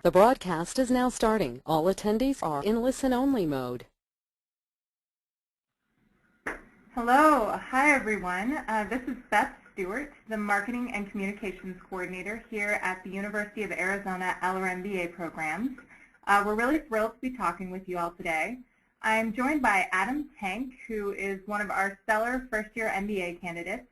The broadcast is now starting. All attendees are in listen-only mode. Hello. Hi, everyone. This is Beth Stewart, the Marketing and Communications Coordinator here at the University of Arizona Eller MBA programs. We're really thrilled to be talking with you all today. I'm joined by Adam Tank, who is one of our stellar first-year MBA candidates,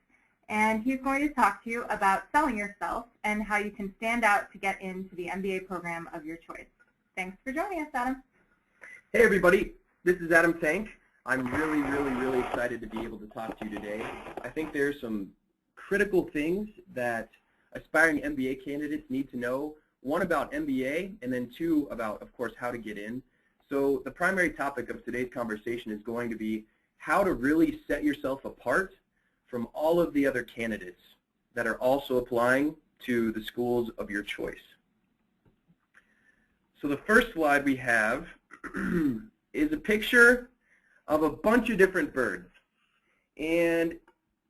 and he's going to talk to you about selling yourself and how you can stand out to get into the MBA program of your choice. Thanks for joining us, Adam. Hey, everybody. This is Adam Tank. I'm really excited to be able to talk to you today. I think there's some critical things that aspiring MBA candidates need to know. One, about MBA, and then two, about, of course, how to get in. So the primary topic of today's conversation is going to be how to really set yourself apart from all of the other candidates that are also applying to the schools of your choice. So the first slide we have is a picture of a bunch of different birds. And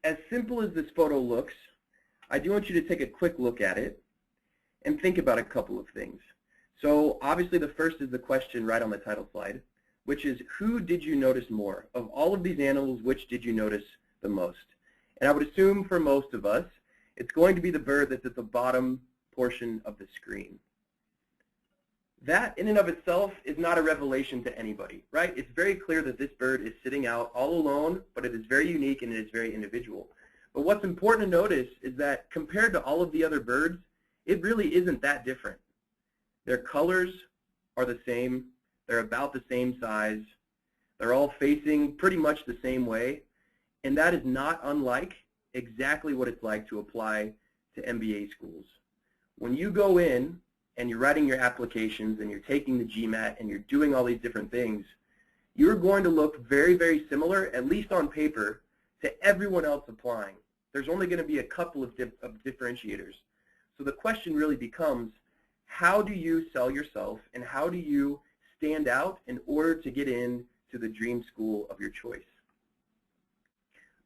as simple as this photo looks, I do want you to take a quick look at it and think about a couple of things. So obviously the first is the question right on the title slide, which is, who did you notice more? Of all of these animals, which did you notice the most? And I would assume for most of us, it's going to be the bird that's at the bottom portion of the screen. That in and of itself is not a revelation to anybody, right? It's very clear that this bird is sitting out all alone, but it is very unique and it is very individual. But what's important to notice is that compared to all of the other birds, it really isn't that different. Their colors are the same. They're about the same size. They're all facing pretty much the same way. And that is not unlike exactly what it's like to apply to MBA schools. When you go in and you're writing your applications and you're taking the GMAT and you're doing all these different things, you're going to look very similar, at least on paper, to everyone else applying. There's only going to be a couple of differentiators. So the question really becomes, how do you sell yourself and how do you stand out in order to get into the dream school of your choice?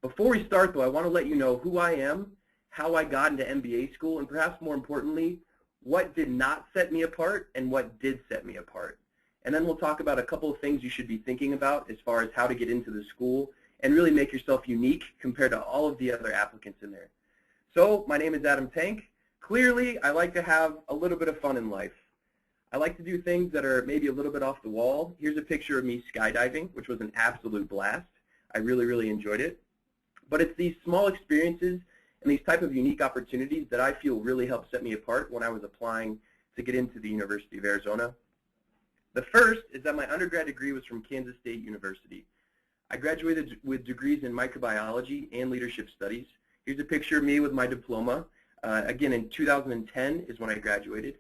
Before we start, though, I want to let you know who I am, how I got into MBA school, and perhaps more importantly, what did not set me apart and what did set me apart. And then we'll talk about a couple of things you should be thinking about as far as how to get into the school and really make yourself unique compared to all of the other applicants in there. So my name is Adam Tank. Clearly, I like to have a little bit of fun in life. I like to do things that are maybe a little bit off the wall. Here's a picture of me skydiving, which was an absolute blast. I really enjoyed it. But it's these small experiences and these type of unique opportunities that I feel really helped set me apart when I was applying to get into the University of Arizona. The first is that my undergrad degree was from Kansas State University. I graduated with degrees in microbiology and leadership studies. Here's a picture of me with my diploma. Again, in 2010 is when I graduated.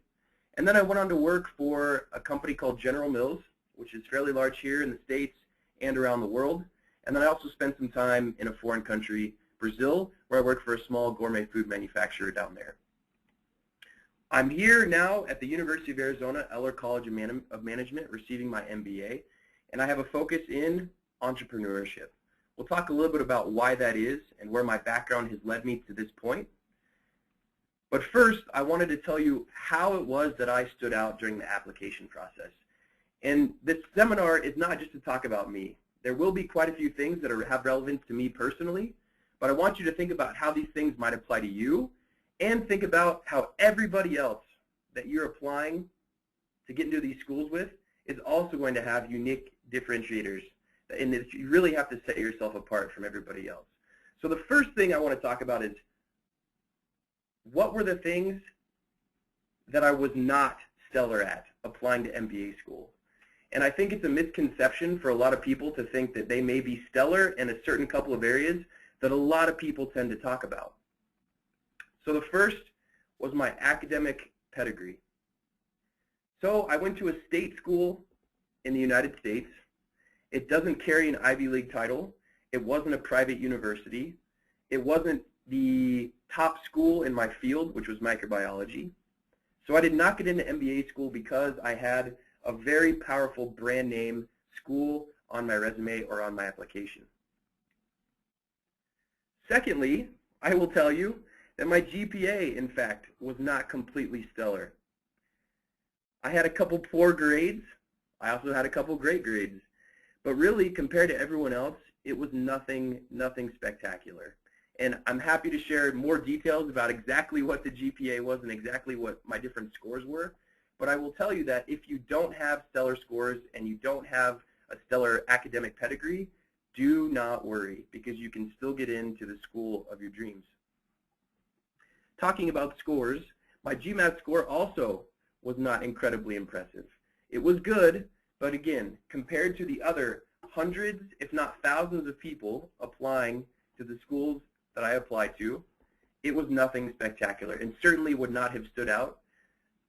And then I went on to work for a company called General Mills, which is fairly large here in the States and around the world. And then I also spent some time in a foreign country, Brazil, where I worked for a small gourmet food manufacturer down there. I'm here now at the University of Arizona Eller College of Management receiving my MBA, and I have a focus in entrepreneurship. We'll talk a little bit about why that is and where my background has led me to this point. But first, I wanted to tell you how it was that I stood out during the application process. And this seminar is not just to talk about me. There will be quite a few things that have relevance to me personally, but I want you to think about how these things might apply to you and think about how everybody else that you're applying to get into these schools with is also going to have unique differentiators, and that you really have to set yourself apart from everybody else. So the first thing I want to talk about is, what were the things that I was not stellar at applying to MBA school? And I think it's a misconception for a lot of people to think that they may be stellar in a certain couple of areas that a lot of people tend to talk about. So the first was my academic pedigree. So I went to a state school in the United States. It doesn't carry an Ivy League title. It wasn't a private university. It wasn't the top school in my field, which was microbiology. So I did not get into MBA school because I had a very powerful brand name school on my resume or on my application. Secondly, I will tell you that my GPA, in fact, was not completely stellar. I had a couple poor grades. I also had a couple great grades. But really, compared to everyone else, it was nothing spectacular. And I'm happy to share more details about exactly what the GPA was and exactly what my different scores were. But I will tell you that if you don't have stellar scores and you don't have a stellar academic pedigree, do not worry, because you can still get into the school of your dreams. Talking about scores, my GMAT score also was not incredibly impressive. It was good, but again, compared to the other hundreds, if not thousands of people applying to the schools that I applied to, it was nothing spectacular and certainly would not have stood out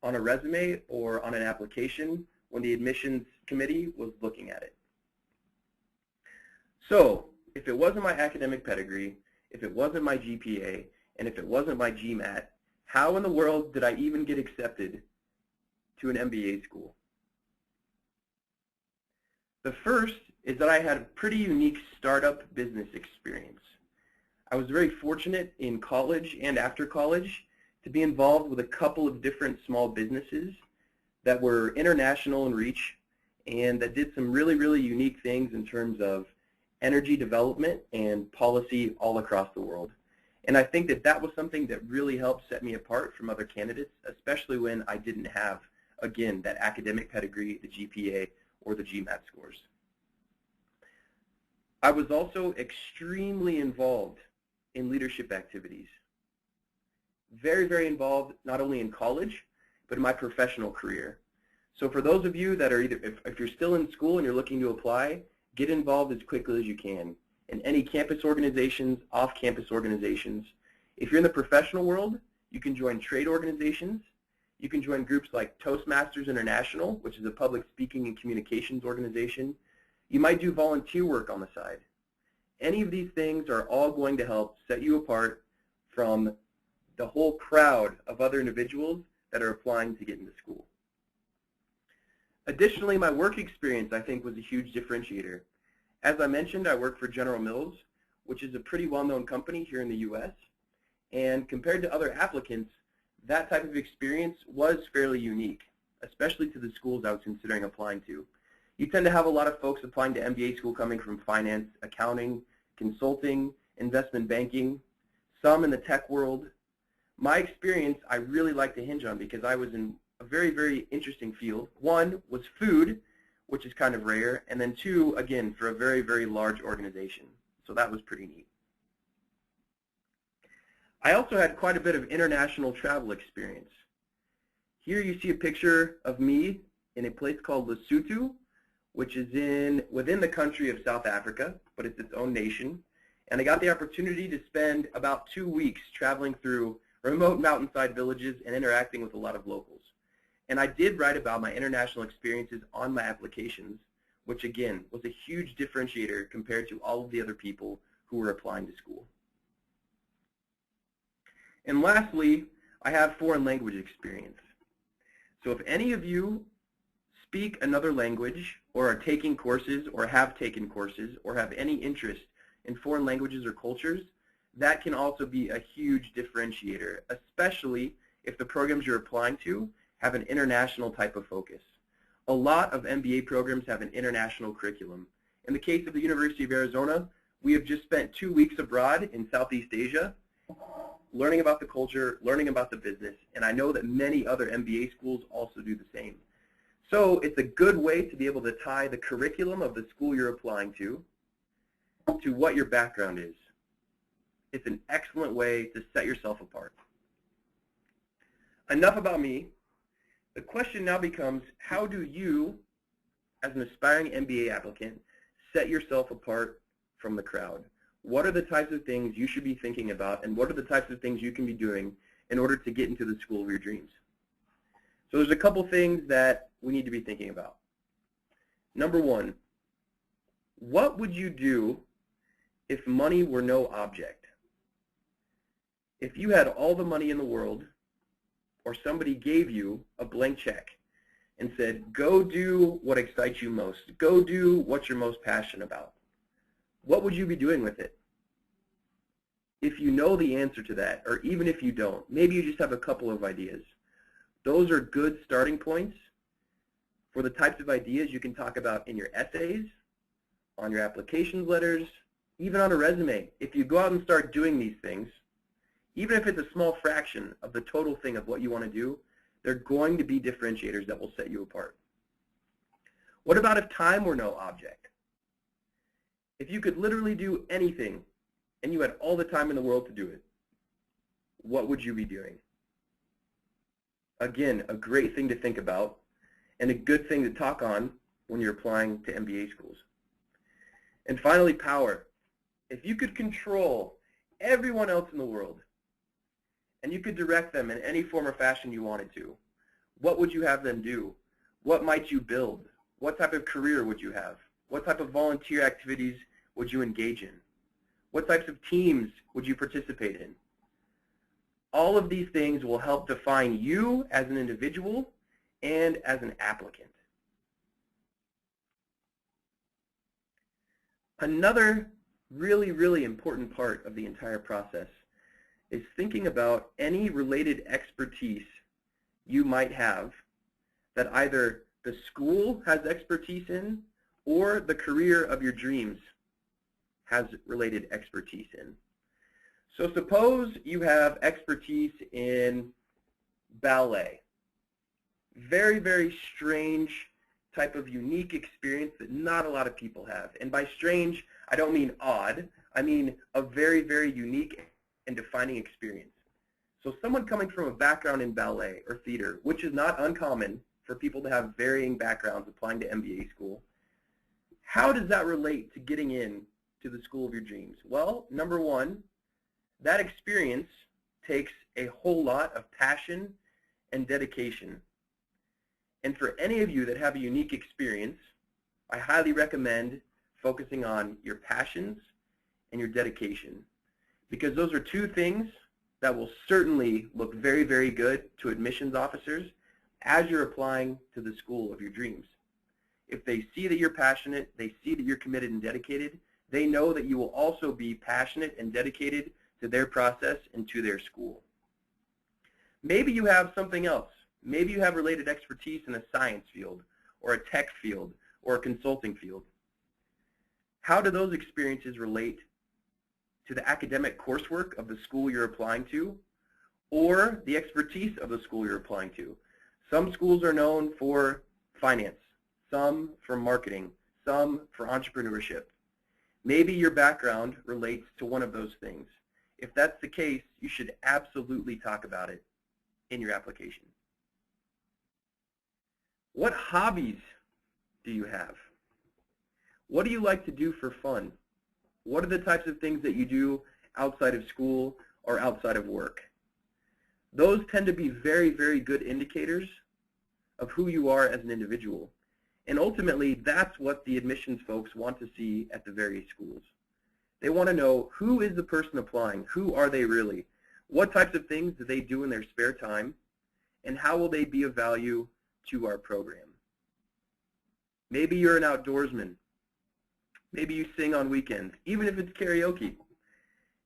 on a resume or on an application when the admissions committee was looking at it. So, if it wasn't my academic pedigree, if it wasn't my GPA, and if it wasn't my GMAT, how in the world did I even get accepted to an MBA school? The first is that I had a pretty unique startup business experience. I was very fortunate in college and after college to be involved with a couple of different small businesses that were international in reach and that did some really unique things in terms of energy development and policy all across the world. And I think that that was something that really helped set me apart from other candidates, especially when I didn't have, again, that academic pedigree, the GPA, or the GMAT scores. I was also extremely involved in leadership activities. Very involved, not only in college, but in my professional career. So for those of you that are either, if you're still in school and you're looking to apply, get involved as quickly as you can in any campus organizations, off-campus organizations. If you're in the professional world, you can join trade organizations. You can join groups like Toastmasters International, which is a public speaking and communications organization. You might do volunteer work on the side. Any of these things are all going to help set you apart from the whole crowd of other individuals that are applying to get into school. Additionally, my work experience, I think, was a huge differentiator. As I mentioned, I work for General Mills, which is a pretty well-known company here in the U.S. And compared to other applicants, that type of experience was fairly unique, especially to the schools I was considering applying to. You tend to have a lot of folks applying to MBA school coming from finance, accounting, consulting, investment banking, some in the tech world. My experience I really like to hinge on because I was in a very interesting field. One was food, which is kind of rare, and then two, again, for a very large organization. So that was pretty neat. I also had quite a bit of international travel experience. Here you see a picture of me in a place called Lesotho, which is within the country of South Africa, but it's its own nation. And I got the opportunity to spend about 2 weeks traveling through remote mountainside villages and interacting with a lot of locals. And I did write about my international experiences on my applications, which again was a huge differentiator compared to all of the other people who were applying to school. And lastly, I have foreign language experience. So if any of you speak another language or are taking courses or have taken courses or have any interest in foreign languages or cultures, that can also be a huge differentiator, especially if the programs you're applying to have an international type of focus. A lot of MBA programs have an international curriculum. In the case of the University of Arizona, we have just spent 2 weeks abroad in Southeast Asia, learning about the culture, learning about the business, and I know that many other MBA schools also do the same. So it's a good way to be able to tie the curriculum of the school you're applying to what your background is. It's an excellent way to set yourself apart. Enough about me. The question now becomes, how do you, as an aspiring MBA applicant, set yourself apart from the crowd? What are the types of things you should be thinking about, and what are the types of things you can be doing in order to get into the school of your dreams? So there's a couple things that we need to be thinking about. Number one, what would you do if money were no object? If you had all the money in the world, or somebody gave you a blank check and said, go do what excites you most, go do what you're most passionate about, what would you be doing with it? If you know the answer to that, or even if you don't, maybe you just have a couple of ideas. Those are good starting points for the types of ideas you can talk about in your essays, on your applications letters, even on a resume. If you go out and start doing these things, even if it's a small fraction of the total thing of what you want to do, they're going to be differentiators that will set you apart. What about if time were no object? If you could literally do anything and you had all the time in the world to do it, what would you be doing? Again, a great thing to think about and a good thing to talk on when you're applying to MBA schools. And finally, power. If you could control everyone else in the world and you could direct them in any form or fashion you wanted to, what would you have them do? What might you build? What type of career would you have? What type of volunteer activities would you engage in? What types of teams would you participate in? All of these things will help define you as an individual and as an applicant. Another really, really important part of the entire process is thinking about any related expertise you might have that either the school has expertise in or the career of your dreams has related expertise in. So suppose you have expertise in ballet. Very, very strange type of unique experience that not a lot of people have. And by strange, I don't mean odd. I mean a very, very unique and defining experience. So someone coming from a background in ballet or theater, which is not uncommon for people to have varying backgrounds applying to MBA school, how does that relate to getting in to the school of your dreams? Well, number one, that experience takes a whole lot of passion and dedication. And for any of you that have a unique experience, I highly recommend focusing on your passions and your dedication, because those are two things that will certainly look very, very good to admissions officers as you're applying to the school of your dreams. If they see that you're passionate, they see that you're committed and dedicated, they know that you will also be passionate and dedicated to their process and to their school. Maybe you have something else. Maybe you have related expertise in a science field or a tech field or a consulting field. How do those experiences relate to the academic coursework of the school you're applying to or the expertise of the school you're applying to? Some schools are known for finance, some for marketing, some for entrepreneurship. Maybe your background relates to one of those things. If that's the case, you should absolutely talk about it in your application. What hobbies do you have? What do you like to do for fun? What are the types of things that you do outside of school or outside of work? Those tend to be very, very good indicators of who you are as an individual. And ultimately, that's what the admissions folks want to see at the various schools. They want to know, who is the person applying? Who are they really? What types of things do they do in their spare time? And how will they be of value to our program? Maybe you're an outdoorsman. Maybe you sing on weekends, even if it's karaoke.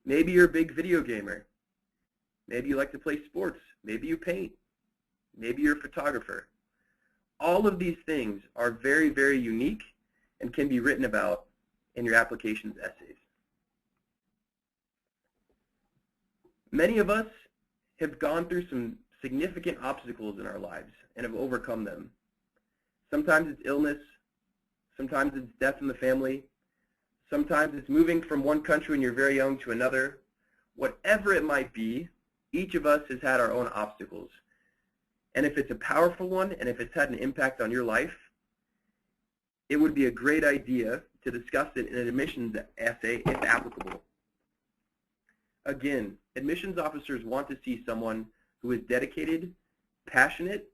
Maybe you're a big video gamer. Maybe you like to play sports. Maybe you paint. Maybe you're a photographer. All of these things are very, very unique and can be written about in your application's essays. Many of us have gone through some significant obstacles in our lives and have overcome them. Sometimes it's illness, sometimes it's death in the family, sometimes it's moving from one country when you're very young to another. Whatever it might be, each of us has had our own obstacles. And if it's a powerful one, and if it's had an impact on your life, it would be a great idea to discuss it in an admissions essay if applicable. Again, admissions officers want to see someone who is dedicated, passionate,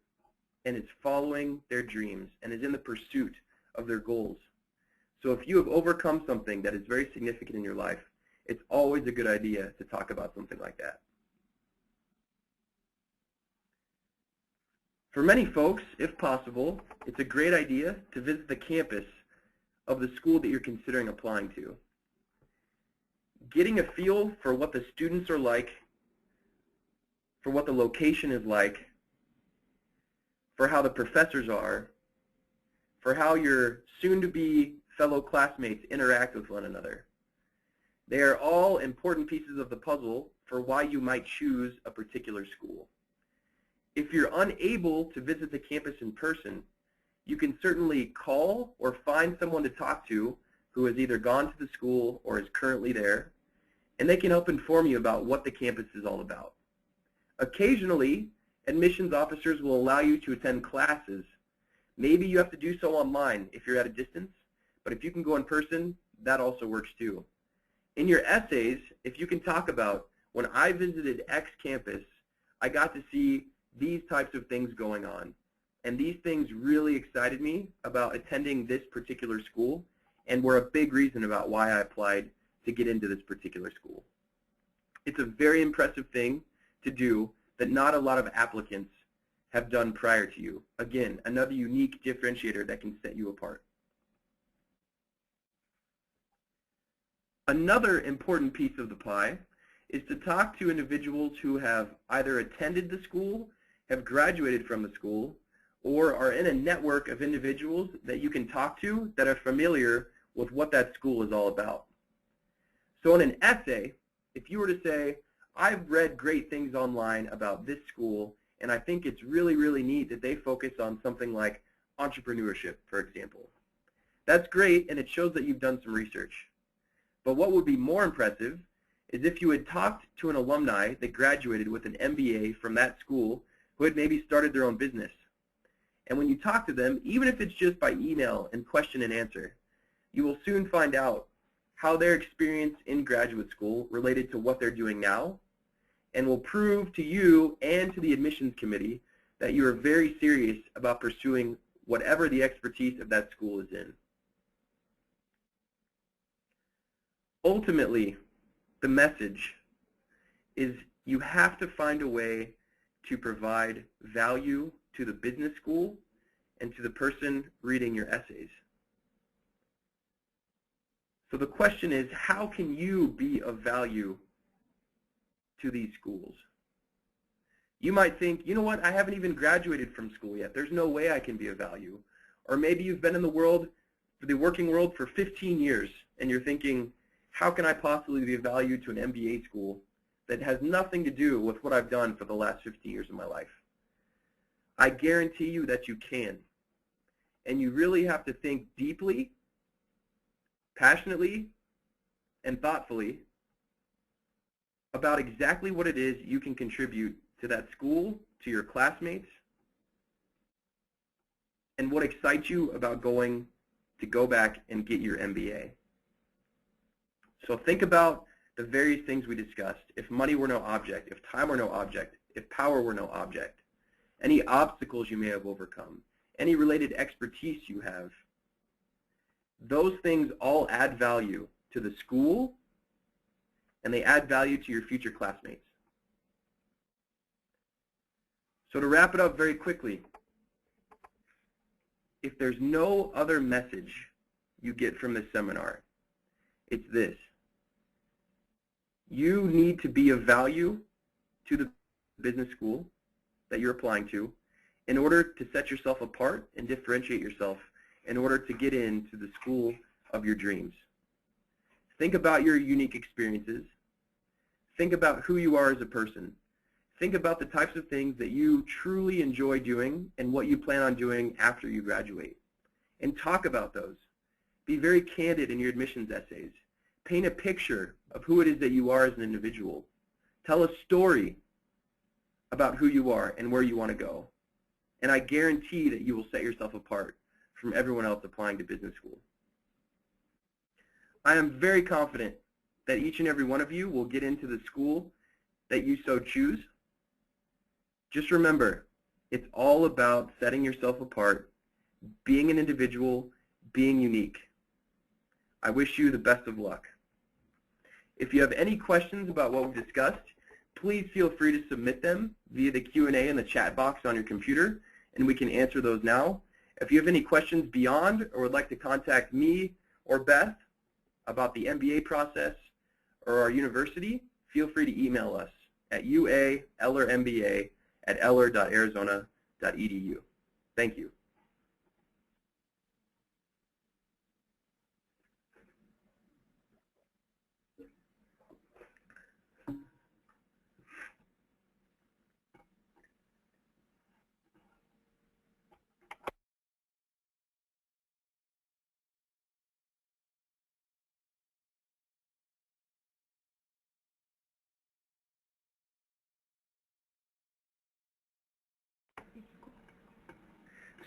and is following their dreams and is in the pursuit of their goals. So if you have overcome something that is very significant in your life, it's always a good idea to talk about something like that. For many folks, if possible, it's a great idea to visit the campus of the school that you're considering applying to. Getting a feel for what the students are like, for what the location is like, for how the professors are, for how your soon-to-be fellow classmates interact with one another. They are all important pieces of the puzzle for why you might choose a particular school. If you're unable to visit the campus in person, you can certainly call or find someone to talk to who has either gone to the school or is currently there, and they can help inform you about what the campus is all about. Occasionally, admissions officers will allow you to attend classes. Maybe you have to do so online if you're at a distance, but if you can go in person, that also works too. In your essays, if you can talk about, when I visited X campus, I got to see these types of things going on. And these things really excited me about attending this particular school and were a big reason about why I applied to get into this particular school. It's a very impressive thing to do that not a lot of applicants have done prior to you. Again, another unique differentiator that can set you apart. Another important piece of the pie is to talk to individuals who have either attended the school, have graduated from the school, or are in a network of individuals that you can talk to that are familiar with what that school is all about. So in an essay, if you were to say, I've read great things online about this school, and I think it's really, really neat that they focus on something like entrepreneurship, for example. That's great, and it shows that you've done some research. But what would be more impressive is if you had talked to an alumni that graduated with an MBA from that school who had maybe started their own business. And when you talk to them, even if it's just by email and question and answer, you will soon find out how their experience in graduate school related to what they're doing now, and will prove to you and to the admissions committee that you are very serious about pursuing whatever the expertise of that school is in. Ultimately, the message is you have to find a way to provide value to the business school and to the person reading your essays. So the question is, how can you be of value to these schools? You might think, you know what, I haven't even graduated from school yet. There's no way I can be of value. Or maybe you've been in the working world for 15 years, and you're thinking, how can I possibly be of value to an MBA school that has nothing to do with what I've done for the last 15 years of my life? I guarantee you that you can. And you really have to think deeply, passionately, and thoughtfully about exactly what it is you can contribute to that school, to your classmates, and what excites you about going back and get your MBA. So think about the various things we discussed. If money were no object, if time were no object, if power were no object, any obstacles you may have overcome, any related expertise you have, those things all add value to the school, and they add value to your future classmates. So to wrap it up very quickly, if there's no other message you get from this seminar, it's this. You need to be of value to the business school that you're applying to in order to set yourself apart and differentiate yourself in order to get into the school of your dreams. Think about your unique experiences. Think about who you are as a person. Think about the types of things that you truly enjoy doing and what you plan on doing after you graduate. And talk about those. Be very candid in your admissions essays. Paint a picture of who it is that you are as an individual. Tell a story about who you are and where you want to go. And I guarantee that you will set yourself apart from everyone else applying to business school. I am very confident that each and every one of you will get into the school that you so choose. Just remember, it's all about setting yourself apart, being an individual, being unique. I wish you the best of luck. If you have any questions about what we've discussed, please feel free to submit them via the Q&A in the chat box on your computer, and we can answer those now. If you have any questions beyond or would like to contact me or Beth about the MBA process or our university, feel free to email us at uaellermba@eller.arizona.edu. Thank you.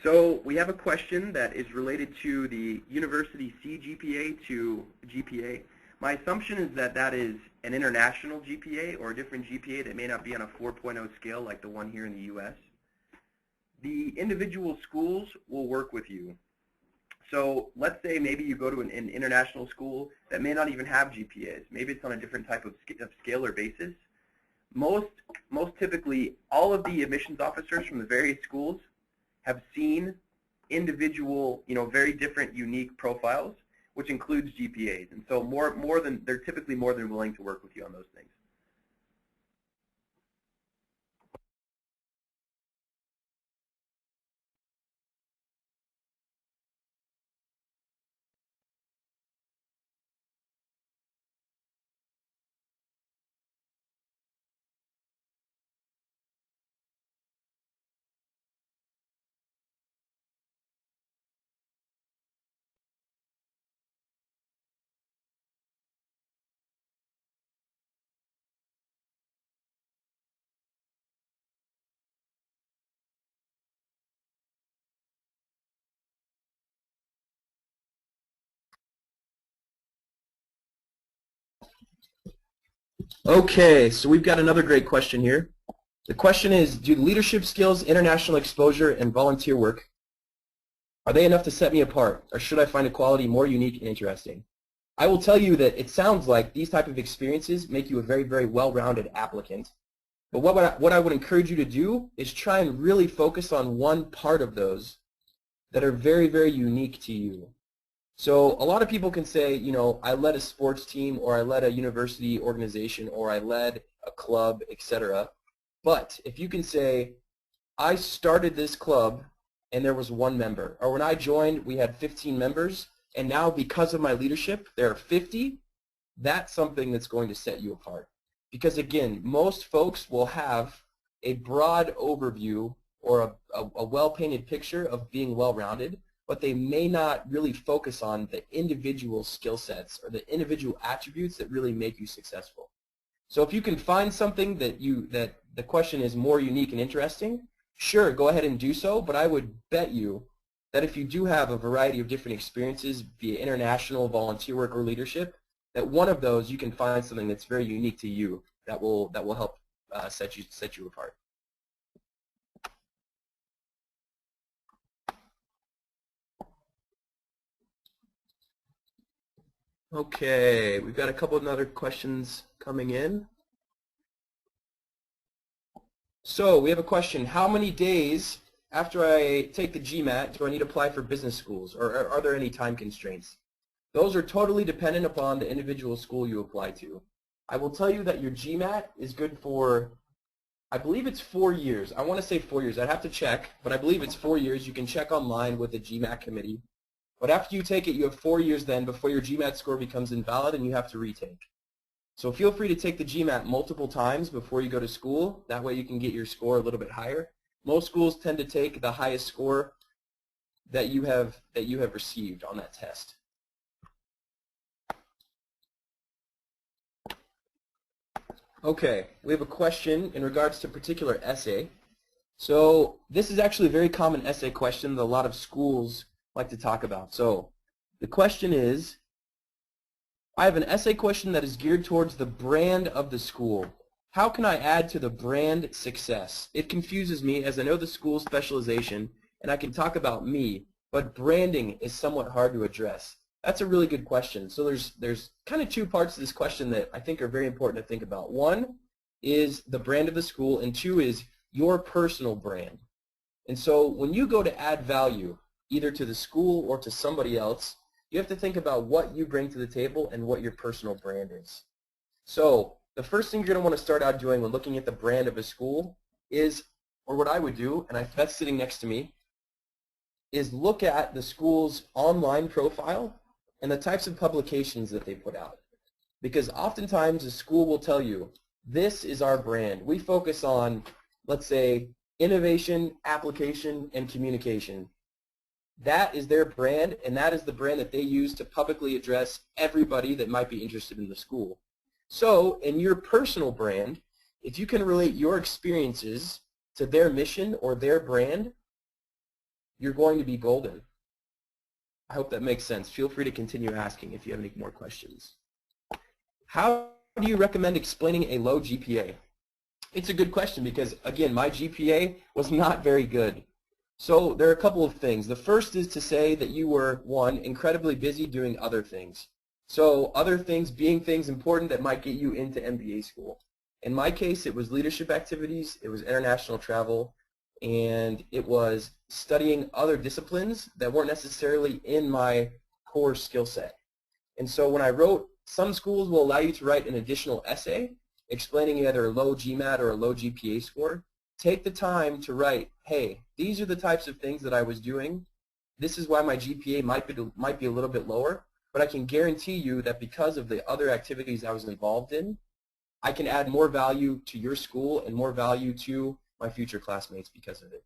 So we have a question that is related to the University CGPA to GPA. My assumption is that that is an international GPA or a different GPA that may not be on a 4.0 scale like the one here in the U.S. The individual schools will work with you. So let's say maybe you go to an international school that may not even have GPAs. Maybe it's on a different type of scale or basis. Most typically, all of the admissions officers from the various schools have seen individual, very different, unique profiles, which includes GPAs. And so they're typically more than willing to work with you on those things. Okay, so we've got another great question here. The question is, do leadership skills, international exposure, and volunteer work, are they enough to set me apart, or should I find a quality more unique and interesting? I will tell you that it sounds like these type of experiences make you a very, very well-rounded applicant. But what I would encourage you to do is try and really focus on one part of those that are very, very unique to you. So a lot of people can say, I led a sports team, or I led a university organization, or I led a club, etc. But if you can say, I started this club and there was one member, or when I joined we had 15 members, and now because of my leadership there are 50, that's something that's going to set you apart. Because again, most folks will have a broad overview or a well-painted picture of being well-rounded, but they may not really focus on the individual skill sets or the individual attributes that really make you successful. So if you can find something that the question is more unique and interesting, sure, go ahead and do so, but I would bet you that if you do have a variety of different experiences via international, volunteer work, or leadership, that one of those you can find something that's very unique to you that will help set you apart. Okay, we've got a couple of other questions coming in. So we have a question: how many days after I take the GMAT do I need to apply for business schools, or are there any time constraints? Those are totally dependent upon the individual school you apply to. I will tell you that your GMAT is good for, I believe it's 4 years. I want to say 4 years. I'd have to check, but I believe it's 4 years. You can check online with the GMAT committee. But after you take it, you have 4 years then before your GMAT score becomes invalid and you have to retake. So feel free to take the GMAT multiple times before you go to school. That way you can get your score a little bit higher. Most schools tend to take the highest score that you have received on that test. Okay, we have a question in regards to a particular essay. So this is actually a very common essay question that a lot of schools like to talk about. So the question is, I have an essay question that is geared towards the brand of the school. How can I add to the brand success? It confuses me as I know the school specialization and I can talk about me, but branding is somewhat hard to address. That's a really good question. So there's kind of two parts to this question that I think are very important to think about. One is the brand of the school, and two is your personal brand. And so when you go to add value, either to the school or to somebody else, you have to think about what you bring to the table and what your personal brand is. So the first thing you're going to want to start out doing when looking at the brand of a school is, or what I would do, and that's sitting next to me, is look at the school's online profile and the types of publications that they put out. Because oftentimes the school will tell you, this is our brand. We focus on, let's say, innovation, application, and communication. That is their brand, and that is the brand that they use to publicly address everybody that might be interested in the school. So in your personal brand, if you can relate your experiences to their mission or their brand, you're going to be golden. I hope that makes sense. Feel free to continue asking if you have any more questions. How do you recommend explaining a low GPA? It's a good question because, again, my GPA was not very good. So there are a couple of things. The first is to say that you were, one, incredibly busy doing other things. So other things being things important that might get you into MBA school. In my case, it was leadership activities, it was international travel, and it was studying other disciplines that weren't necessarily in my core skill set. And so when I wrote, some schools will allow you to write an additional essay explaining either a low GMAT or a low GPA score. Take the time to write, hey, these are the types of things that I was doing. This is why my GPA might be a little bit lower, but I can guarantee you that because of the other activities I was involved in, I can add more value to your school and more value to my future classmates because of it.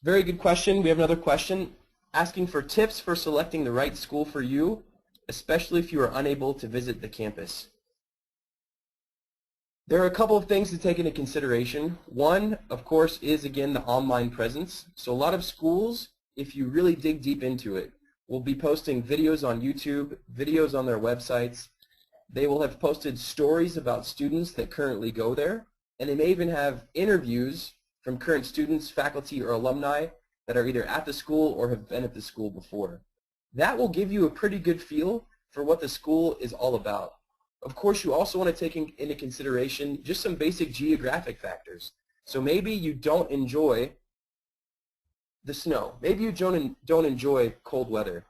Very good question. We have another question asking for tips for selecting the right school for you, especially if you are unable to visit the campus. There are a couple of things to take into consideration. One, of course, is again the online presence. So a lot of schools, if you really dig deep into it, will be posting videos on YouTube, videos on their websites. They will have posted stories about students that currently go there, and they may even have interviews from current students, faculty, or alumni that are either at the school or have been at the school before. That will give you a pretty good feel for what the school is all about. Of course, you also want to take into consideration just some basic geographic factors. So maybe you don't enjoy the snow. Maybe you don't enjoy cold weather.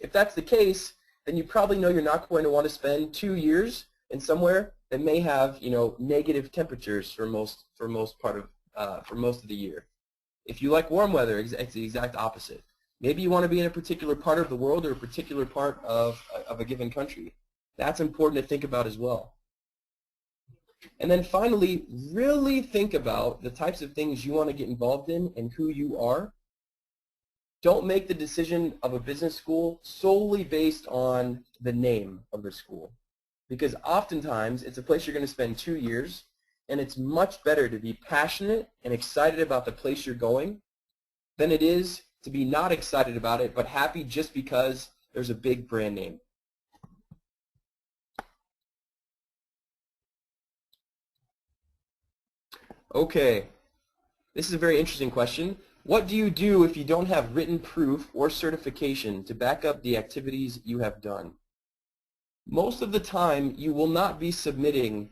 If that's the case, then you probably know you're not going to want to spend 2 years in somewhere that may have, negative temperatures for most of the year. If you like warm weather, it's the exact opposite. Maybe you want to be in a particular part of the world or a particular part of a given country. That's important to think about as well. And then finally, really think about the types of things you want to get involved in and who you are. Don't make the decision of a business school solely based on the name of the school, because oftentimes it's a place you're going to spend 2 years, and it's much better to be passionate and excited about the place you're going than it is to be not excited about it but happy just because there's a big brand name. Okay, this is a very interesting question. What do you do if you don't have written proof or certification to back up the activities you have done? Most of the time, you will not be submitting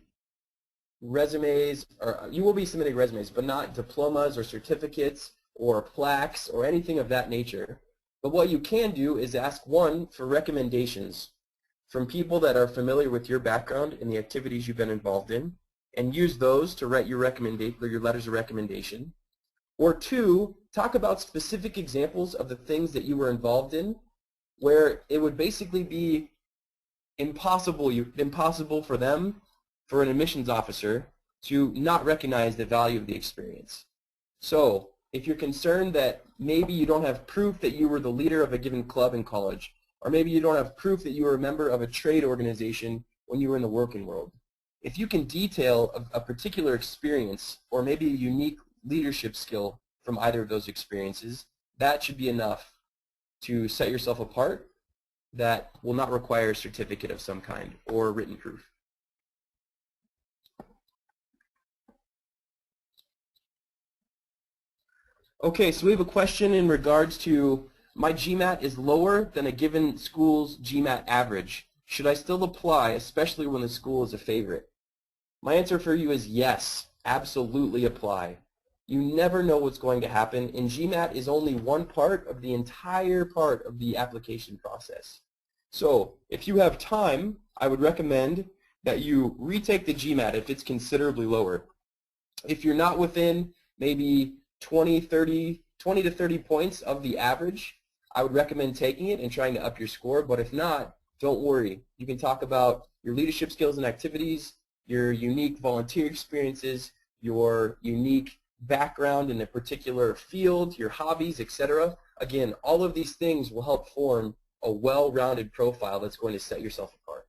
resumes, or you will be submitting resumes, but not diplomas or certificates or plaques or anything of that nature. But what you can do is ask, one, for recommendations from people that are familiar with your background and the activities you've been involved in, and use those to write your letters of recommendation. Or two, talk about specific examples of the things that you were involved in where it would basically be impossible for them, for an admissions officer, to not recognize the value of the experience. So if you're concerned that maybe you don't have proof that you were the leader of a given club in college, or maybe you don't have proof that you were a member of a trade organization when you were in the working world, if you can detail a particular experience or maybe a unique leadership skill from either of those experiences, that should be enough to set yourself apart. That will not require a certificate of some kind or written proof. Okay, so we have a question in regards to my GMAT is lower than a given school's GMAT average. Should I still apply, especially when the school is a favorite? My answer for you is yes, absolutely apply. You never know what's going to happen, and GMAT is only one part of the entire part of the application process. So if you have time, I would recommend that you retake the GMAT if it's considerably lower. If you're not within maybe 20 to 30 points of the average, I would recommend taking it and trying to up your score. But if not, don't worry. You can talk about your leadership skills and activities, your unique volunteer experiences, your unique background in a particular field, your hobbies, etc. Again, all of these things will help form a well-rounded profile that's going to set yourself apart.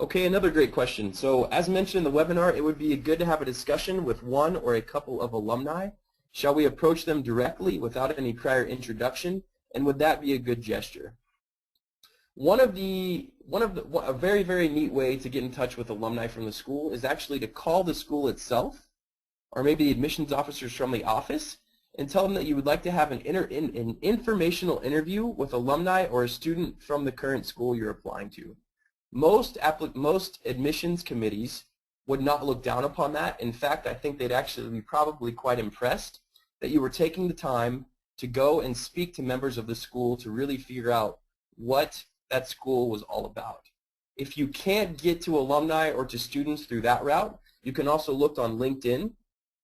Okay, another great question. So as mentioned in the webinar, it would be good to have a discussion with one or a couple of alumni. Shall we approach them directly without any prior introduction? And would that be a good gesture? A very, very neat way to get in touch with alumni from the school is actually to call the school itself, or maybe the admissions officers from the office, and tell them that you would like to have an informational interview with alumni or a student from the current school you're applying to. Most admissions committees would not look down upon that. In fact, I think they'd actually be probably quite impressed that you were taking the time to go and speak to members of the school to really figure out what that school was all about. If you can't get to alumni or to students through that route, you can also look on LinkedIn.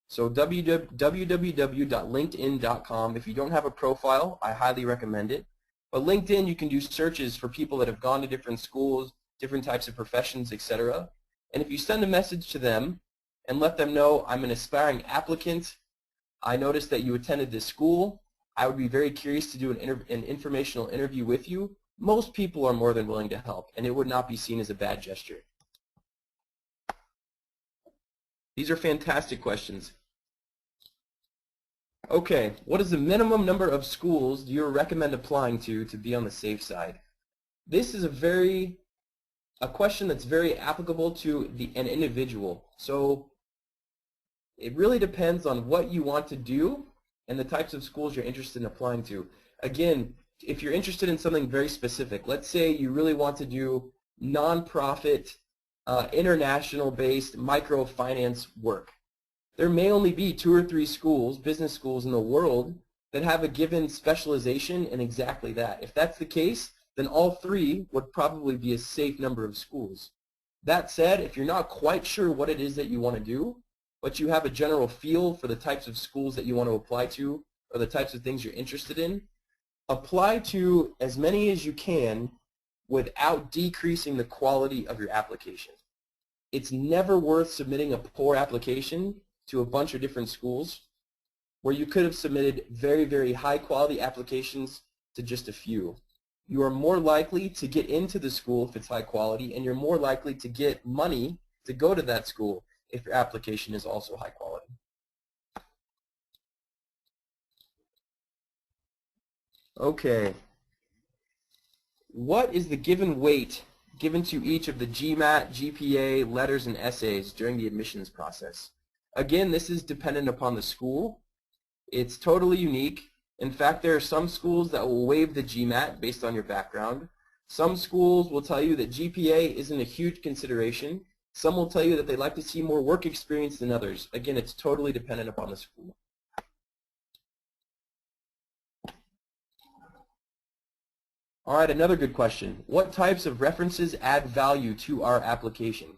So www.linkedin.com. If you don't have a profile, I highly recommend it. But LinkedIn, you can do searches for people that have gone to different schools, different types of professions, etc. And if you send a message to them and let them know, I'm an aspiring applicant, I noticed that you attended this school, I would be very curious to do an informational interview with you, most people are more than willing to help, and it would not be seen as a bad gesture. These are fantastic questions. Okay, what is the minimum number of schools do you recommend applying to be on the safe side? This is a question that's very applicable to an individual. So it really depends on what you want to do and the types of schools you're interested in applying to. Again, if you're interested in something very specific, let's say you really want to do nonprofit, international-based microfinance work. There may only be 2 or 3 schools, business schools in the world that have a given specialization in exactly that. If that's the case, then all 3 would probably be a safe number of schools. That said, if you're not quite sure what it is that you want to do, but you have a general feel for the types of schools that you want to apply to or the types of things you're interested in, apply to as many as you can without decreasing the quality of your application. It's never worth submitting a poor application to a bunch of different schools where you could have submitted very, very high quality applications to just a few. You are more likely to get into the school if it's high quality, and you're more likely to get money to go to that school if your application is also high quality. Okay. What is the given weight given to each of the GMAT, GPA, letters, and essays during the admissions process? Again, this is dependent upon the school. It's totally unique. In fact, there are some schools that will waive the GMAT based on your background. Some schools will tell you that GPA isn't a huge consideration. Some will tell you that they like to see more work experience than others. Again, it's totally dependent upon the school. All right, another good question. What types of references add value to our application?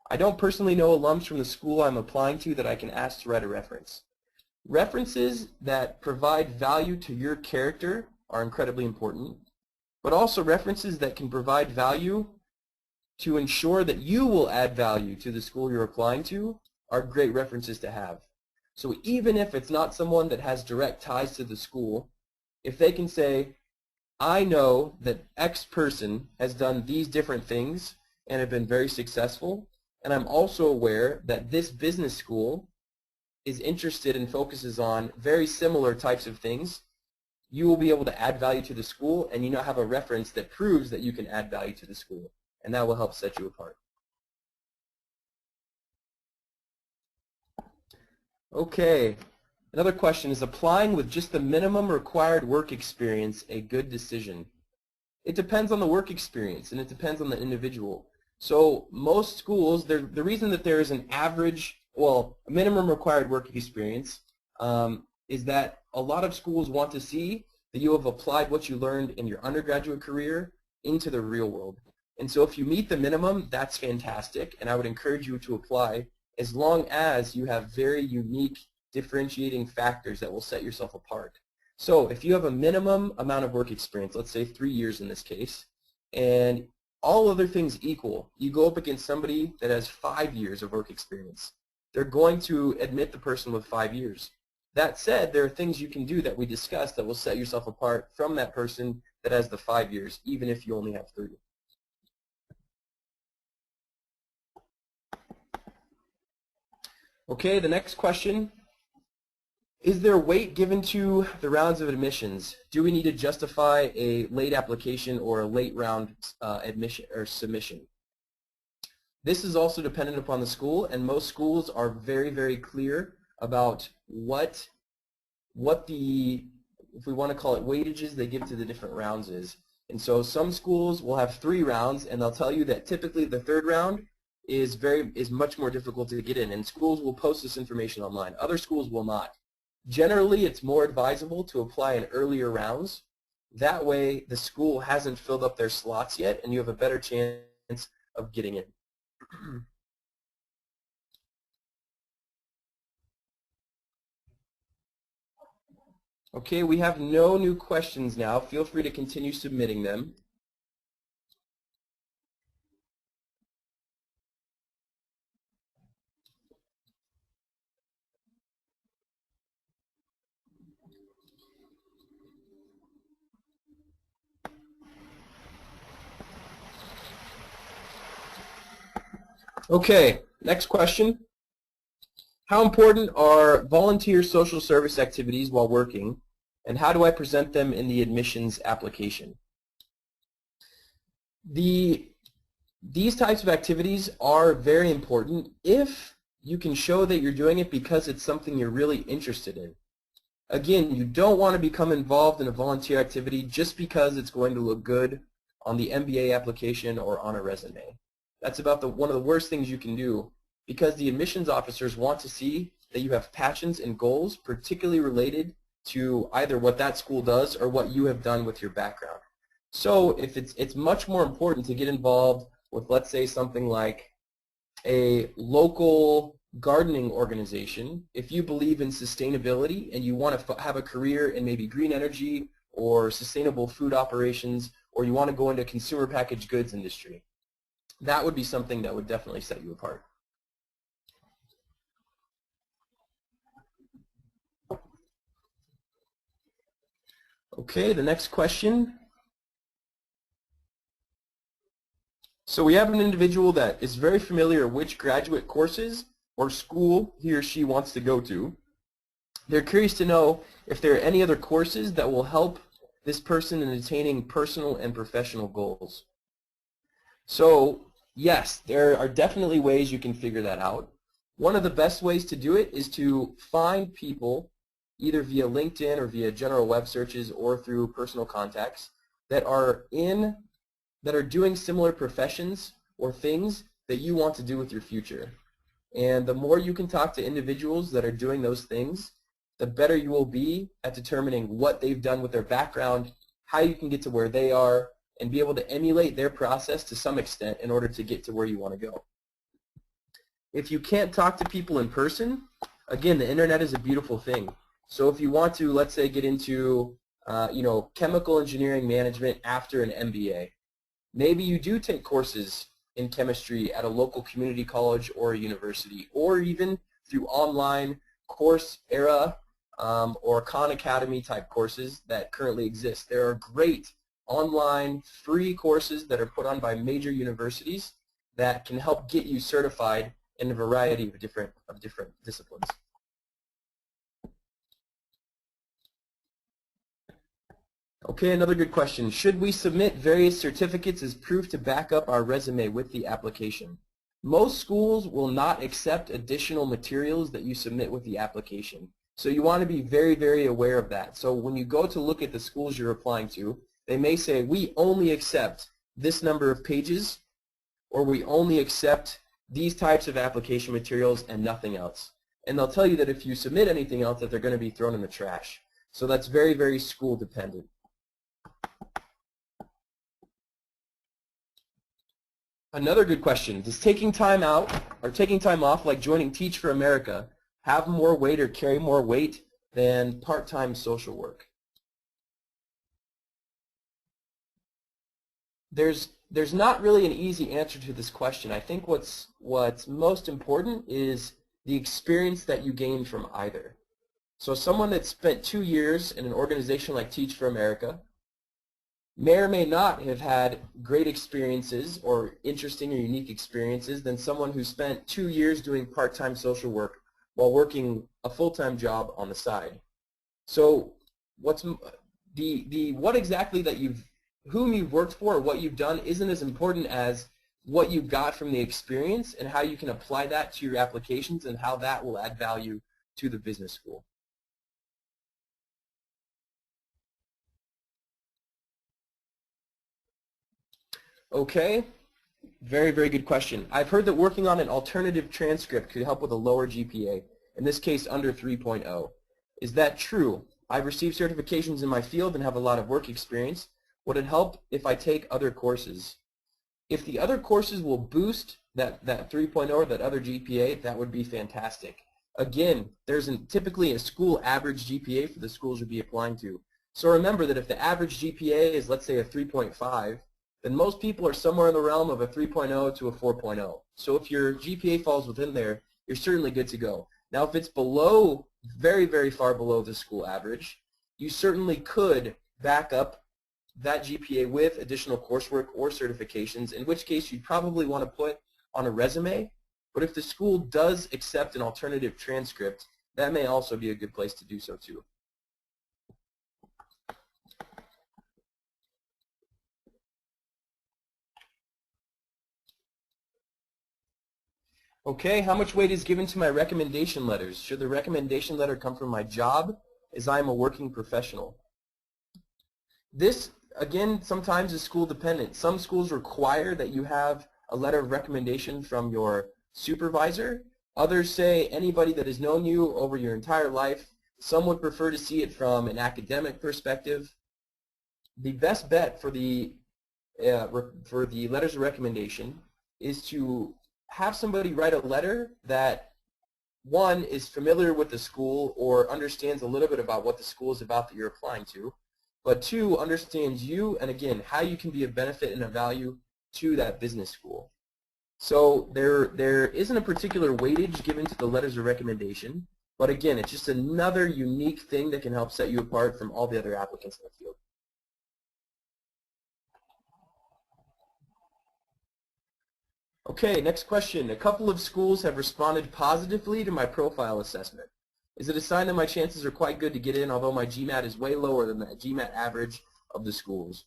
I don't personally know alums from the school I'm applying to that I can ask to write a reference. References that provide value to your character are incredibly important, but also references that can provide value to ensure that you will add value to the school you're applying to are great references to have. So even if it's not someone that has direct ties to the school, if they can say, I know that X person has done these different things and have been very successful, and I'm also aware that this business school is interested and focuses on very similar types of things, you will be able to add value to the school, and you now have a reference that proves that you can add value to the school, and that will help set you apart. Okay, another question is, applying with just the minimum required work experience a good decision? It depends on the work experience, and it depends on the individual. So most schools, the reason that there is an average, well, a minimum required work experience is that a lot of schools want to see that you have applied what you learned in your undergraduate career into the real world. And so if you meet the minimum, that's fantastic, and I would encourage you to apply as long as you have very unique differentiating factors that will set yourself apart. So if you have a minimum amount of work experience, let's say 3 years in this case, and all other things equal, you go up against somebody that has 5 years of work experience. They're going to admit the person with 5 years. That said, there are things you can do that we discussed that will set yourself apart from that person that has the 5 years, even if you only have 3. Okay, the next question. Is there weight given to the rounds of admissions? Do we need to justify a late application or a late round admission or submission? This is also dependent upon the school, and most schools are very, very clear about what the, if we want to call it weightages, they give to the different rounds is. And so some schools will have 3 rounds, and they'll tell you that typically the 3rd round is much more difficult to get in, and schools will post this information online. Other schools will not. Generally, it's more advisable to apply in earlier rounds. That way, the school hasn't filled up their slots yet, and you have a better chance of getting in. Okay, we have no new questions now. Feel free to continue submitting them. Okay, next question. How important are volunteer social service activities while working, and how do I present them in the admissions application? These types of activities are very important if you can show that you're doing it because it's something you're really interested in. Again, you don't want to become involved in a volunteer activity just because it's going to look good on the MBA application or on a resume. That's about one of the worst things you can do, because the admissions officers want to see that you have passions and goals particularly related to either what that school does or what you have done with your background. So if it's much more important to get involved with, let's say, something like a local gardening organization, if you believe in sustainability and you want to have a career in maybe green energy or sustainable food operations, or you want to go into consumer packaged goods industry, that would be something that would definitely set you apart. Okay, the next question. So we have an individual that is very familiar which graduate courses or school he or she wants to go to. They're curious to know if there are any other courses that will help this person in attaining personal and professional goals. So yes, there are definitely ways you can figure that out. One of the best ways to do it is to find people, either via LinkedIn or via general web searches or through personal contacts, that are doing similar professions or things that you want to do with your future. And the more you can talk to individuals that are doing those things, the better you will be at determining what they've done with their background, how you can get to where they are, and be able to emulate their process to some extent in order to get to where you want to go. If you can't talk to people in person, again, the internet is a beautiful thing. So if you want to, let's say, get into chemical engineering management after an MBA, maybe you do take courses in chemistry at a local community college or a university, or even through online Coursera or Khan Academy type courses that currently exist. There are great online free courses that are put on by major universities that can help get you certified in a variety of different disciplines. Okay, another good question. Should we submit various certificates as proof to back up our resume with the application? Most schools will not accept additional materials that you submit with the application. So you want to be very, very aware of that. So when you go to look at the schools you're applying to, they may say, we only accept this number of pages, or we only accept these types of application materials and nothing else. And they'll tell you that if you submit anything else, that they're going to be thrown in the trash. So that's very, very school dependent. Another good question. Does taking time out or taking time off, like joining Teach for America, have more weight or carry more weight than part-time social work? There's not really an easy answer to this question. I think what's most important is the experience that you gain from either. So someone that spent 2 years in an organization like Teach for America may or may not have had great experiences or interesting or unique experiences than someone who spent 2 years doing part-time social work while working a full-time job on the side. So what exactly that whom you've worked for or what you've done isn't as important as what you got from the experience and how you can apply that to your applications and how that will add value to the business school. Okay, very, very good question. I've heard that working on an alternative transcript could help with a lower GPA, in this case under 3.0. Is that true? I've received certifications in my field and have a lot of work experience. Would it help if I take other courses? If the other courses will boost that 3.0 or that other GPA, that would be fantastic. Again, there's typically a school average GPA for the schools you'll be applying to. So remember that if the average GPA is, let's say, a 3.5, then most people are somewhere in the realm of a 3.0 to a 4.0. So if your GPA falls within there, you're certainly good to go. Now if it's below, very, very far below the school average, you certainly could back up that GPA with additional coursework or certifications, in which case you'd probably want to put on a resume. But if the school does accept an alternative transcript, that may also be a good place to do so too. Okay, how much weight is given to my recommendation letters? Should the recommendation letter come from my job, as I am a working professional? This, again, sometimes is school dependent. Some schools require that you have a letter of recommendation from your supervisor. Others say anybody that has known you over your entire life. Some would prefer to see it from an academic perspective. The best bet for the letters of recommendation is to have somebody write a letter that, one, is familiar with the school or understands a little bit about what the school is about that you're applying to, but two, understands you and, again, how you can be of benefit and of value to that business school. So there isn't a particular weightage given to the letters of recommendation, but again, it's just another unique thing that can help set you apart from all the other applicants in the field. Okay, next question. A couple of schools have responded positively to my profile assessment. Is it a sign that my chances are quite good to get in, although my GMAT is way lower than the GMAT average of the schools?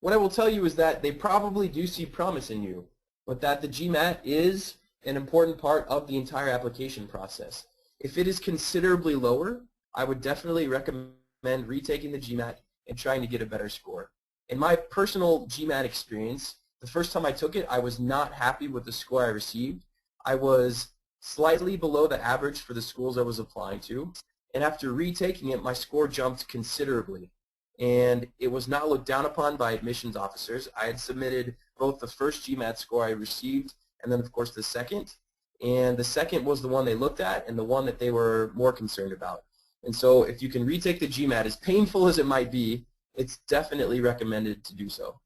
What I will tell you is that they probably do see promise in you, but that the GMAT is an important part of the entire application process. If it is considerably lower, I would definitely recommend retaking the GMAT and trying to get a better score. In my personal GMAT experience, the first time I took it, I was not happy with the score I received. I was slightly below the average for the schools I was applying to, and after retaking it, my score jumped considerably. And it was not looked down upon by admissions officers. I had submitted both the first GMAT score I received and then, of course, the second. And the second was the one they looked at and the one that they were more concerned about. And so if you can retake the GMAT, as painful as it might be, it's definitely recommended to do so.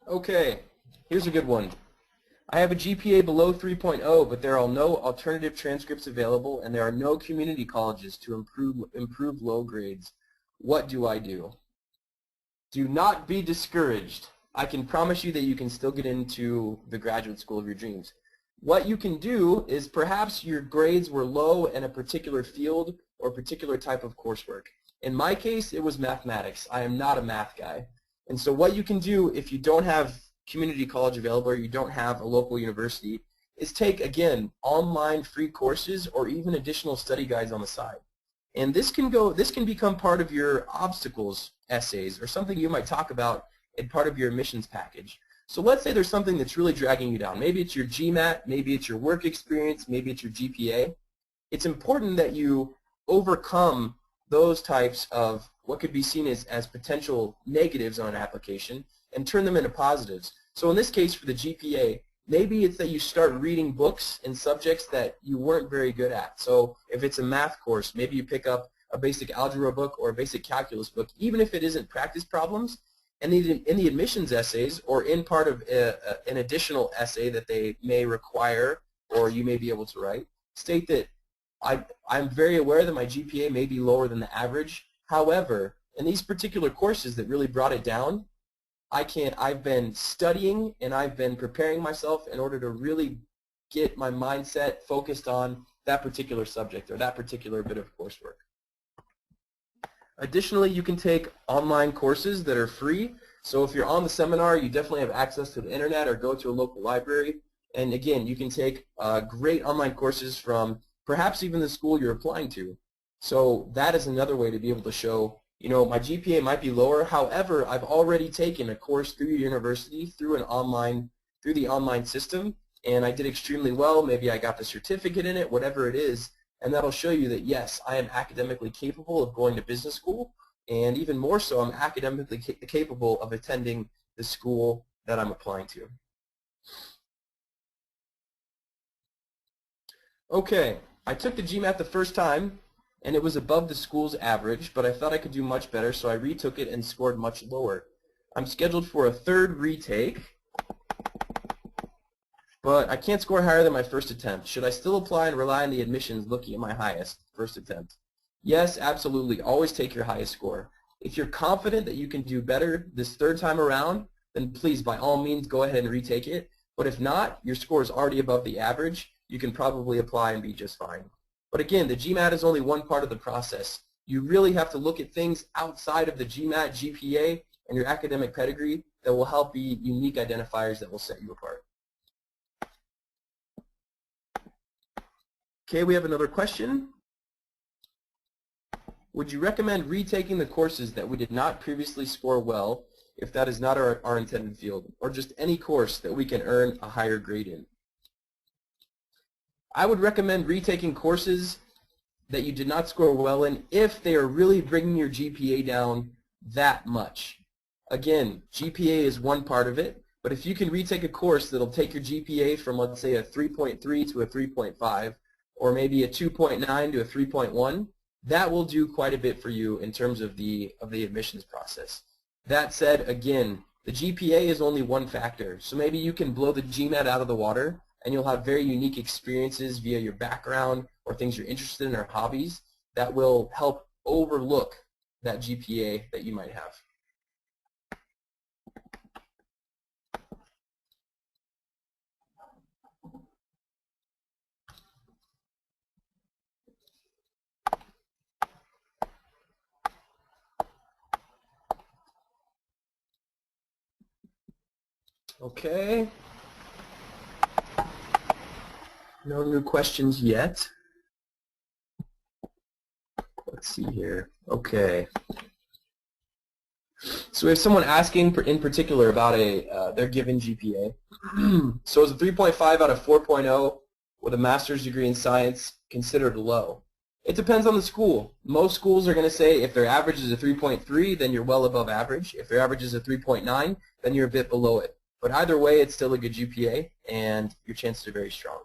Okay, here's a good one. I have a GPA below 3.0, but there are no alternative transcripts available, and there are no community colleges to improve low grades. What do I do? Do not be discouraged. I can promise you that you can still get into the graduate school of your dreams. What you can do is perhaps your grades were low in a particular field or particular type of coursework. In my case, it was mathematics. I am not a math guy. And so what you can do if you don't have community college available or you don't have a local university is take, again, online free courses or even additional study guides on the side. And this can become part of your obstacles essays or something you might talk about in part of your admissions package. So let's say there's something that's really dragging you down. Maybe it's your GMAT, maybe it's your work experience, maybe it's your GPA. It's important that you overcome those types of what could be seen as potential negatives on an application and turn them into positives. So in this case for the GPA, maybe it's that you start reading books in subjects that you weren't very good at. So if it's a math course, maybe you pick up a basic algebra book or a basic calculus book, even if it isn't practice problems, and in the admissions essays or in part of an additional essay that they may require or you may be able to write, state that I'm very aware that my GPA may be lower than the average. However, And these particular courses that really brought it down, I've been studying and I've been preparing myself in order to really get my mindset focused on that particular subject or that particular bit of coursework. Additionally, you can take online courses that are free. So if you're on the seminar, you definitely have access to the internet or go to a local library. And again, you can take great online courses from perhaps even the school you're applying to. So that is another way to be able to show, you know, my GPA might be lower. However, I've already taken a course through your university, through the online system, and I did extremely well. Maybe I got the certificate in it, whatever it is. And that'll show you that, yes, I am academically capable of going to business school, and even more so, I'm academically capable of attending the school that I'm applying to. Okay, I took the GMAT the first time, and it was above the school's average, but I thought I could do much better, so I retook it and scored much lower. I'm scheduled for a third retake, but I can't score higher than my first attempt. Should I still apply and rely on the admissions looking at my highest first attempt? Yes, absolutely. Always take your highest score. If you're confident that you can do better this third time around, then please, by all means, go ahead and retake it. But if not, your score is already above the average. You can probably apply and be just fine. But again, the GMAT is only one part of the process. You really have to look at things outside of the GMAT, GPA, and your academic pedigree that will help be unique identifiers that will set you apart. Okay, we have another question. Would you recommend retaking the courses that we did not previously score well if that is not our intended field, or just any course that we can earn a higher grade in? I would recommend retaking courses that you did not score well in if they are really bringing your GPA down that much. Again, GPA is one part of it, but if you can retake a course that will take your GPA from, let's say, a 3.3 to a 3.5, or maybe a 2.9 to a 3.1, that will do quite a bit for you in terms of the admissions process. That said, again, the GPA is only one factor, so maybe you can blow the GMAT out of the water and you'll have very unique experiences via your background or things you're interested in or hobbies that will help overlook that GPA that you might have. Okay. No new questions yet. Let's see here. Okay. So we have someone asking in particular about their given GPA. So is a 3.5 out of 4.0 with a master's degree in science considered low? It depends on the school. Most schools are going to say if their average is a 3.3, then you're well above average. If their average is a 3.9, then you're a bit below it. But either way, it's still a good GPA, and your chances are very strong.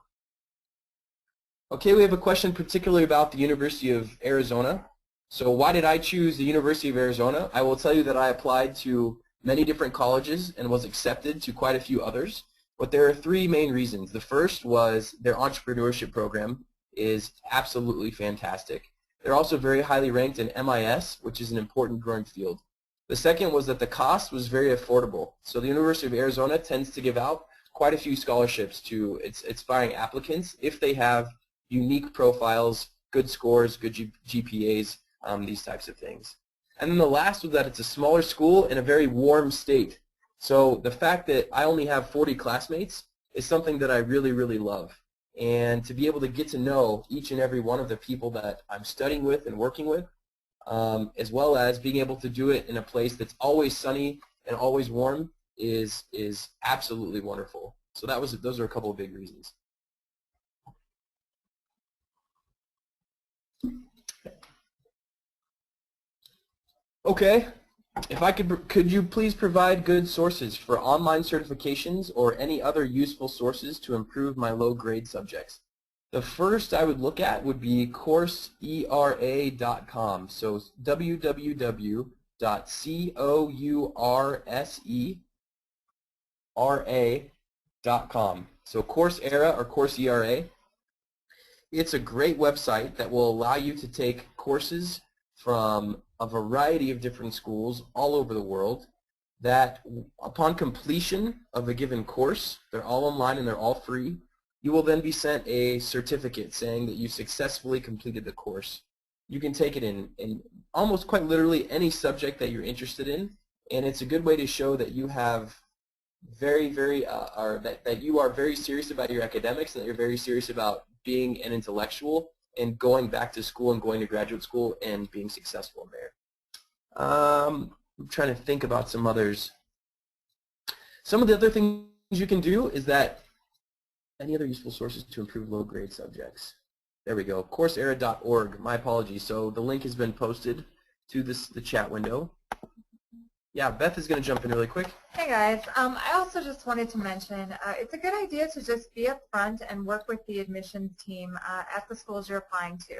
Okay, we have a question particularly about the University of Arizona. So why did I choose the University of Arizona? I will tell you that I applied to many different colleges and was accepted to quite a few others. But there are three main reasons. The first was their entrepreneurship program is absolutely fantastic. They're also very highly ranked in MIS, which is an important growing field. The second was that the cost was very affordable. So the University of Arizona tends to give out quite a few scholarships to its aspiring applicants if they have unique profiles, good scores, good GPAs, these types of things. And then the last was that it's a smaller school in a very warm state. So the fact that I only have 40 classmates is something that I really, really love. And to be able to get to know each and every one of the people that I'm studying with and working with, as well as being able to do it in a place that's always sunny and always warm is absolutely wonderful. So those are a couple of big reasons. Okay, could you please provide good sources for online certifications or any other useful sources to improve my low grade subjects? The first I would look at would be courseera.com. So www.courseera.com. So Coursera or Coursera. It's a great website that will allow you to take courses from a variety of different schools all over the world that upon completion of a given course, they're all online and they're all free, you will then be sent a certificate saying that you successfully completed the course. You can take it in almost quite literally any subject that you're interested in, and it's a good way to show that you have that you are very serious about your academics and that you're very serious about being an intellectual and going back to school and going to graduate school and being successful there. I'm trying to think about some others. Some of the other things you can do is that any other useful sources to improve low-grade subjects. There we go, coursera.org. My apologies. So the link has been posted to the chat window. Yeah, Beth is going to jump in really quick. Hey guys, I also just wanted to mention it's a good idea to just be up front and work with the admissions team at the schools you're applying to.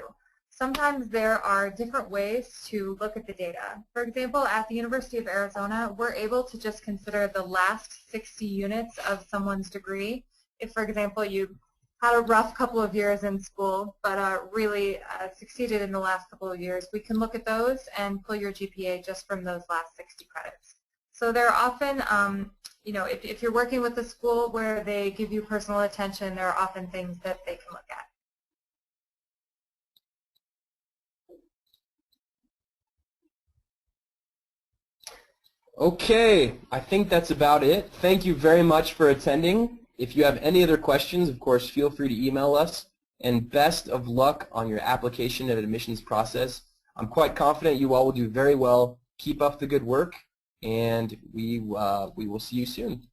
Sometimes there are different ways to look at the data. For example, at the University of Arizona, we're able to just consider the last 60 units of someone's degree. If, for example, you had a rough couple of years in school but really succeeded in the last couple of years, we can look at those and pull your GPA just from those last 60 credits. So there are often, you know, if you're working with a school where they give you personal attention, there are often things that they can look at. Okay, I think that's about it. Thank you very much for attending. If you have any other questions, of course, feel free to email us. And best of luck on your application and admissions process. I'm quite confident you all will do very well. Keep up the good work, and we will see you soon.